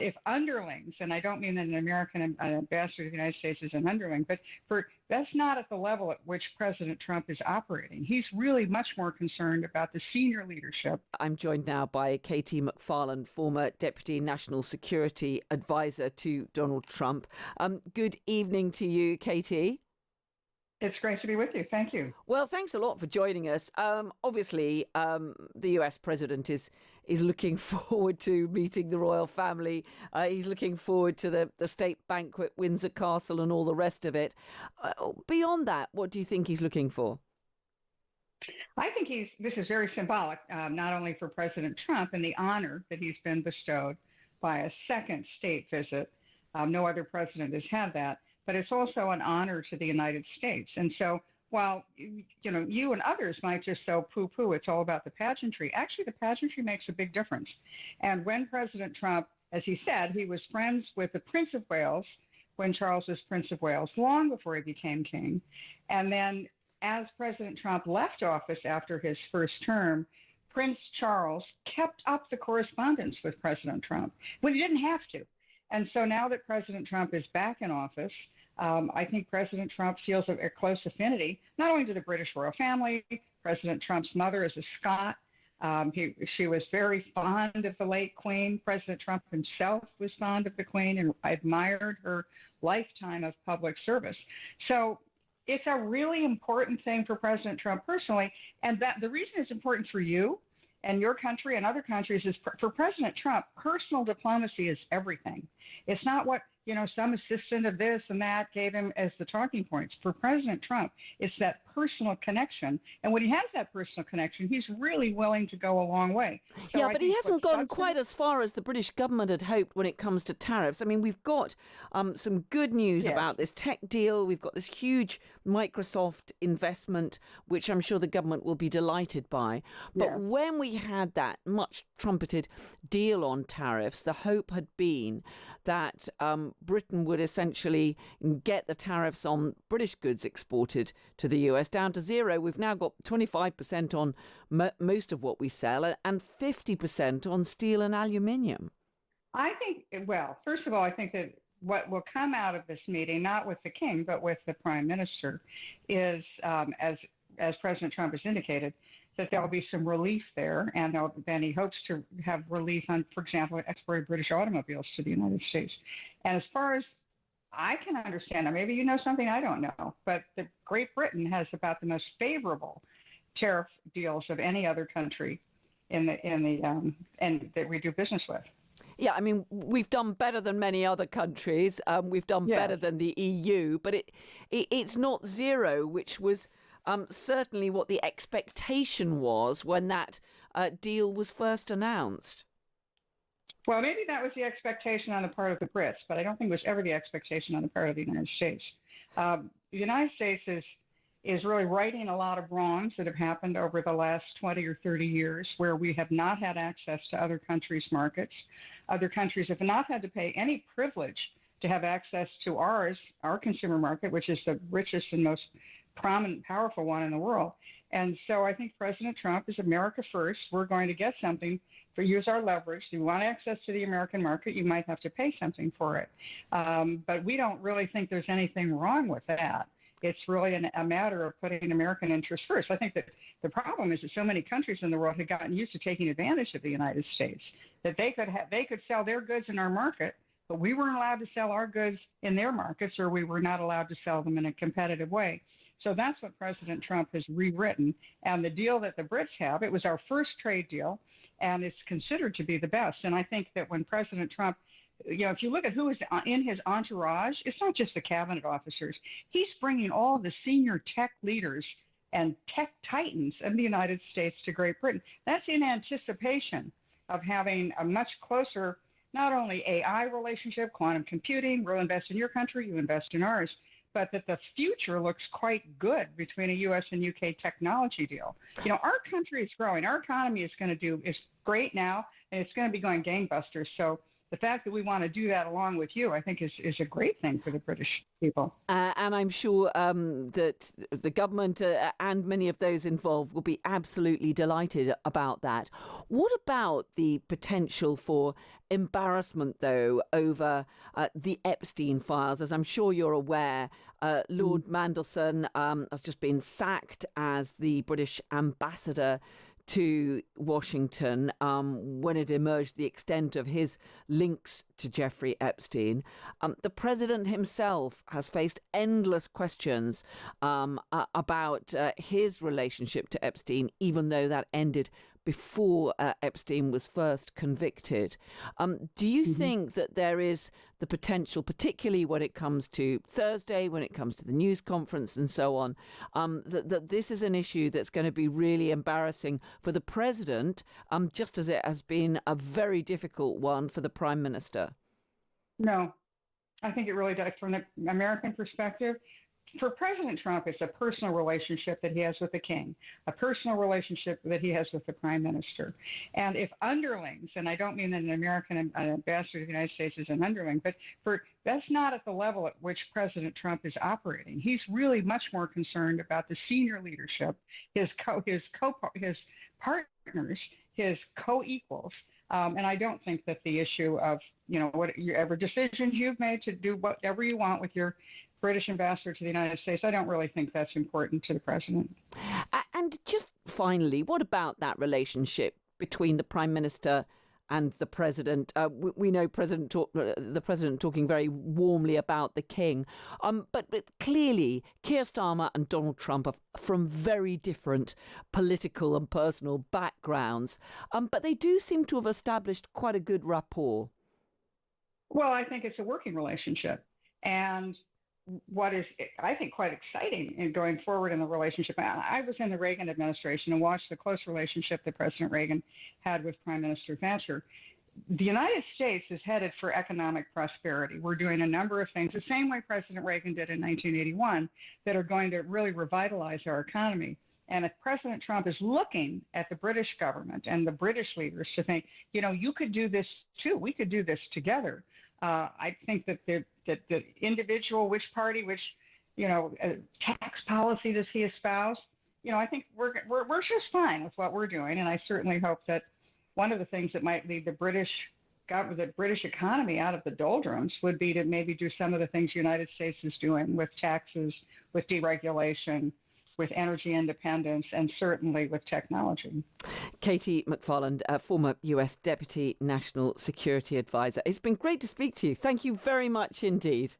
if underlings, and I don't mean that an American ambassador to the United States is an underling, but that's not at the level at which President Trump is operating. He's really much more concerned about the senior leadership. I'm joined now by KT McFarland, former Deputy National Security Advisor to Donald Trump. Good evening to you, KT. It's great to be with you. Thank you. Well, thanks a lot for joining us. Obviously, the US president is looking forward to meeting the royal family. He's looking forward to the state banquet, Windsor Castle, and all the rest of it. Beyond that, what do you think he's looking for? I think this is very symbolic, not only for President Trump and the honor that he's been bestowed by a second state visit. No other president has had that. But it's also an honor to the United States. And so while, you and others might just so poo-poo, it's all about the pageantry. Actually, the pageantry makes a big difference. And when President Trump, as he said, he was friends with the Prince of Wales when Charles was Prince of Wales, long before he became king. And then as President Trump left office after his first term, Prince Charles kept up the correspondence with President Trump when he didn't have to. And so now that President Trump is back in office, I think President Trump feels a close affinity, not only to the British royal family. President Trump's mother is a Scot. She was very fond of the late Queen. President Trump himself was fond of the Queen and admired her lifetime of public service. So it's a really important thing for President Trump personally. And that the reason it's important for you and your country and other countries is for President Trump, personal diplomacy is everything. It's not what, some assistant of this and that gave him as the talking points. For President Trump, it's that personal connection. And when he has that personal connection, he's really willing to go a long way. So but he hasn't gone quite as far as the British government had hoped when it comes to tariffs. I mean, we've got some good news about this tech deal. We've got this huge Microsoft investment, which I'm sure the government will be delighted by. But when we had that much trumpeted deal on tariffs, the hope had been that Britain would essentially get the tariffs on British goods exported to the US down to zero. We've now got 25% on most of what we sell and 50% on steel and aluminium. I think, first of all, I think that what will come out of this meeting, not with the king, but with the prime minister, is, as President Trump has indicated, that there will be some relief there, and then he hopes to have relief on, for example, exporting British automobiles to the United States. And as far as I can understand, and maybe you know something I don't know, but Great Britain has about the most favorable tariff deals of any other country and that we do business with. Yeah, I mean, we've done better than many other countries. We've done better than the EU, but it's not zero, which was certainly what the expectation was when that deal was first announced. Well, maybe that was the expectation on the part of the Brits, but I don't think it was ever the expectation on the part of the United States. The United States is really righting a lot of wrongs that have happened over the last 20 or 30 years where we have not had access to other countries' markets. Other countries have not had to pay any privilege to have access to our consumer market, which is the richest and most prominent, powerful one in the world. And so I think President Trump is America first. We're going to get something use our leverage. If you want access to the American market, you might have to pay something for it. But we don't really think there's anything wrong with that. It's really a matter of putting American interests first. I think that the problem is that so many countries in the world have gotten used to taking advantage of the United States, that they could sell their goods in our market, but we weren't allowed to sell our goods in their markets, or we were not allowed to sell them in a competitive way. So that's what President Trump has rewritten. And the deal that the Brits have, it was our first trade deal, and it's considered to be the best. And I think that when President Trump, if you look at who is in his entourage, it's not just the cabinet officers. He's bringing all the senior tech leaders and tech titans of the United States to Great Britain. That's in anticipation of having a much closer, not only AI relationship, quantum computing, we'll invest in your country, you invest in ours, but that the future looks quite good between a U.S. and U.K. technology deal. Our country is growing. Our economy is great now, and it's going to be going gangbusters. So the fact that we want to do that along with you, I think is a great thing for the British people. And I'm sure that the government and many of those involved will be absolutely delighted about that. What about the potential for embarrassment, though, over the Epstein files? As I'm sure you're aware, Lord Mandelson has just been sacked as the British ambassador to Washington when it emerged the extent of his links to Jeffrey Epstein. The president himself has faced endless questions about his relationship to Epstein, even though that ended before Epstein was first convicted. Do you think that there is the potential, particularly when it comes to Thursday, when it comes to the news conference and so on, that this is an issue that's going to be really embarrassing for the president, just as it has been a very difficult one for the prime minister? No, I think it really does. From the American perspective, for President Trump, it's a personal relationship that he has with the king, a personal relationship that he has with the prime minister. And if underlings, and I don't mean that an American ambassador to the United States is an underling, but that's not at the level at which President Trump is operating. He's really much more concerned about the senior leadership, his partners, his co-equals. And I don't think that the issue of, whatever decisions you've made to do whatever you want with your British ambassador to the United States, I don't really think that's important to the president. And just finally, what about that relationship between the prime minister and the president? We know the president talking very warmly about the king, but clearly Keir Starmer and Donald Trump are from very different political and personal backgrounds, but they do seem to have established quite a good rapport. Well, I think it's a working relationship, and what is, I think, quite exciting in going forward in the relationship. I was in the Reagan administration and watched the close relationship that President Reagan had with Prime Minister Thatcher. The United States is headed for economic prosperity. We're doing a number of things, the same way President Reagan did in 1981, that are going to really revitalize our economy. And if President Trump is looking at the British government and the British leaders to think, you could do this too, we could do this together. I think that the individual, which party, which, tax policy does he espouse? I think we're just fine with what we're doing. And I certainly hope that one of the things that might lead the British economy out of the doldrums would be to maybe do some of the things the United States is doing with taxes, with deregulation, with energy independence, and certainly with technology. KT McFarland, former US Deputy National Security Advisor. It's been great to speak to you. Thank you very much indeed.